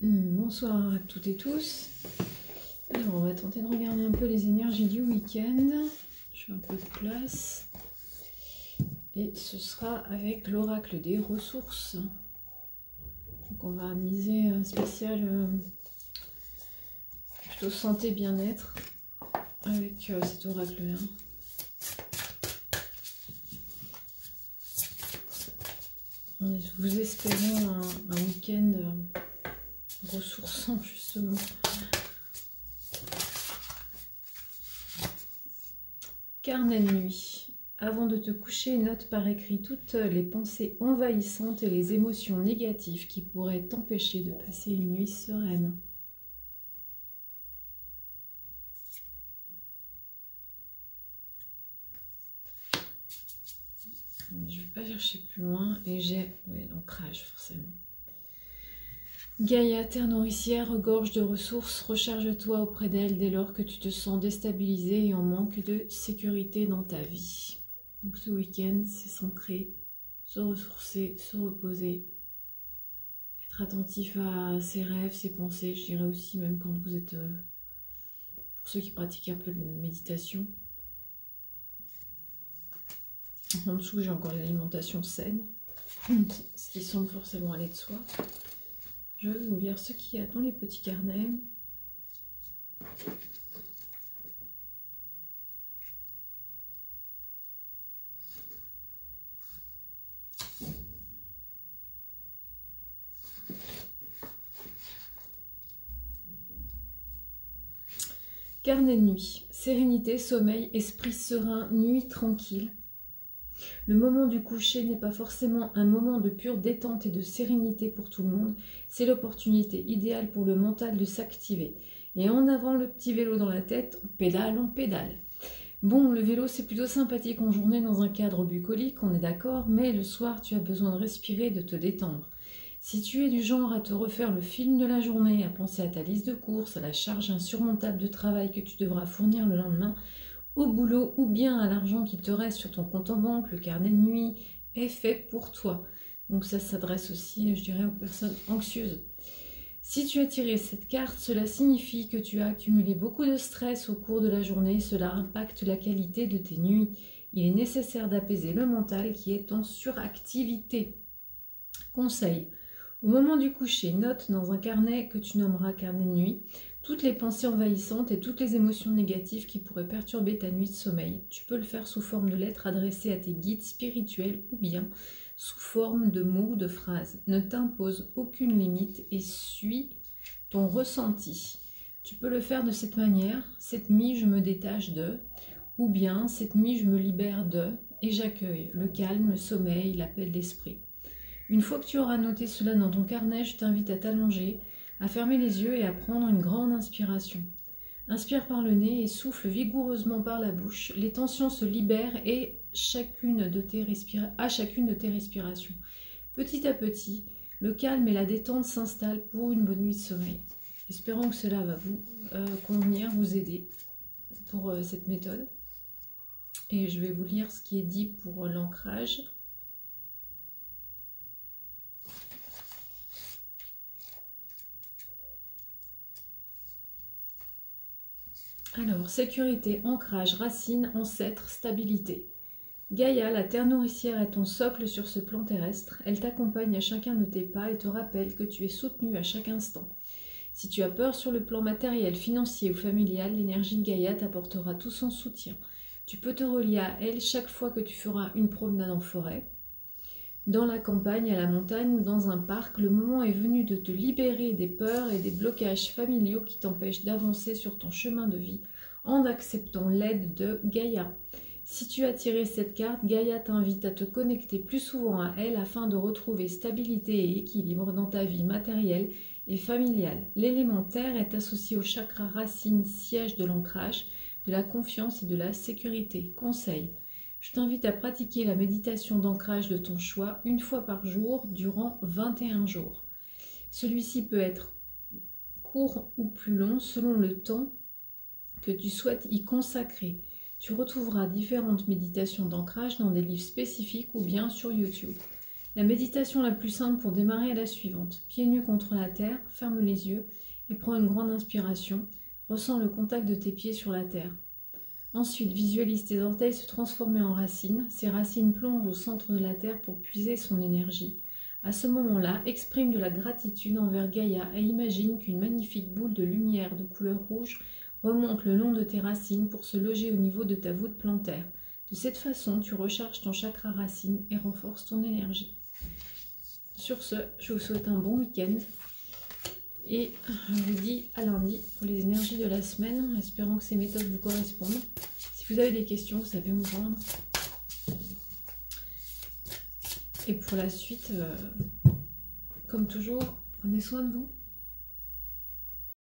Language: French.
Bonsoir à toutes et tous. Alors, on va tenter de regarder un peu les énergies du week-end. Je fais un peu de place. Et ce sera avec l'oracle des ressources. Donc, on va miser un spécial plutôt santé bien-être avec cet oracle-là. Vous espérons un week-end ressourçant, justement. Carnet de nuit. Avant de te coucher, note par écrit toutes les pensées envahissantes et les émotions négatives qui pourraient t'empêcher de passer une nuit sereine. Je ne vais pas chercher plus loin et j'ai l'ancrage forcément. Gaïa, terre nourricière, regorge de ressources, recharge-toi auprès d'elle dès lors que tu te sens déstabilisé et en manque de sécurité dans ta vie. Donc ce week-end, c'est s'ancrer, se ressourcer, se reposer, être attentif à ses rêves, ses pensées, je dirais aussi même quand vous êtes, pour ceux qui pratiquent un peu de méditation. En dessous, j'ai encore l'alimentation saine, ce qui semble forcément aller de soi. Je vais vous lire ce qu'il y a dans les petits carnets. Carnet de nuit. Sérénité, sommeil, esprit serein, nuit tranquille. Le moment du coucher n'est pas forcément un moment de pure détente et de sérénité pour tout le monde. C'est l'opportunité idéale pour le mental de s'activer. Et en avant le petit vélo dans la tête, on pédale. Bon, le vélo c'est plutôt sympathique en journée dans un cadre bucolique, on est d'accord, mais le soir tu as besoin de respirer, de te détendre. Si tu es du genre à te refaire le film de la journée, à penser à ta liste de courses, à la charge insurmontable de travail que tu devras fournir le lendemain, au boulot ou bien à l'argent qui te reste sur ton compte en banque, le carnet de nuit est fait pour toi. Donc ça s'adresse aussi, je dirais, aux personnes anxieuses. Si tu as tiré cette carte, cela signifie que tu as accumulé beaucoup de stress au cours de la journée. Cela impacte la qualité de tes nuits. Il est nécessaire d'apaiser le mental qui est en suractivité. Conseil. Au moment du coucher, note dans un carnet que tu nommeras carnet de nuit toutes les pensées envahissantes et toutes les émotions négatives qui pourraient perturber ta nuit de sommeil. Tu peux le faire sous forme de lettres adressées à tes guides spirituels ou bien sous forme de mots ou de phrases. Ne t'impose aucune limite et suis ton ressenti. Tu peux le faire de cette manière. Cette nuit, je me détache de, ou bien cette nuit, je me libère de, et j'accueille le calme, le sommeil, l'appel d'esprit. Une fois que tu auras noté cela dans ton carnet, je t'invite à t'allonger, à fermer les yeux et à prendre une grande inspiration. Inspire par le nez et souffle vigoureusement par la bouche. Les tensions se libèrent et à chacune de tes respirations. Petit à petit, le calme et la détente s'installent pour une bonne nuit de sommeil. Espérons que cela va vous convenir, vous aider pour cette méthode. Et je vais vous lire ce qui est dit pour l'ancrage. Alors, sécurité, ancrage, racine, ancêtre, stabilité. Gaïa, la terre nourricière, est ton socle sur ce plan terrestre. Elle t'accompagne à chacun de tes pas et te rappelle que tu es soutenu à chaque instant. Si tu as peur sur le plan matériel, financier ou familial, l'énergie de Gaïa t'apportera tout son soutien. Tu peux te relier à elle chaque fois que tu feras une promenade en forêt. Dans la campagne, à la montagne ou dans un parc, le moment est venu de te libérer des peurs et des blocages familiaux qui t'empêchent d'avancer sur ton chemin de vie en acceptant l'aide de Gaïa. Si tu as tiré cette carte, Gaïa t'invite à te connecter plus souvent à elle afin de retrouver stabilité et équilibre dans ta vie matérielle et familiale. L'élément terre est associé au chakra racine, siège de l'ancrage, de la confiance et de la sécurité. Conseil. Je t'invite à pratiquer la méditation d'ancrage de ton choix une fois par jour durant 21 jours. Celui-ci peut être court ou plus long selon le temps que tu souhaites y consacrer. Tu retrouveras différentes méditations d'ancrage dans des livres spécifiques ou bien sur YouTube. La méditation la plus simple pour démarrer est la suivante. Pieds nus contre la terre, ferme les yeux et prends une grande inspiration. Ressens le contact de tes pieds sur la terre. Ensuite, visualise tes orteils se transformer en racines. Ces racines plongent au centre de la terre pour puiser son énergie. À ce moment-là, exprime de la gratitude envers Gaïa et imagine qu'une magnifique boule de lumière de couleur rouge remonte le long de tes racines pour se loger au niveau de ta voûte plantaire. De cette façon, tu recharges ton chakra racine et renforces ton énergie. Sur ce, je vous souhaite un bon week-end et je vous dis à lundi pour les énergies de la semaine, espérant que ces méthodes vous correspondent. Si vous avez des questions, vous savez me joindre. Et pour la suite, comme toujours, prenez soin de vous.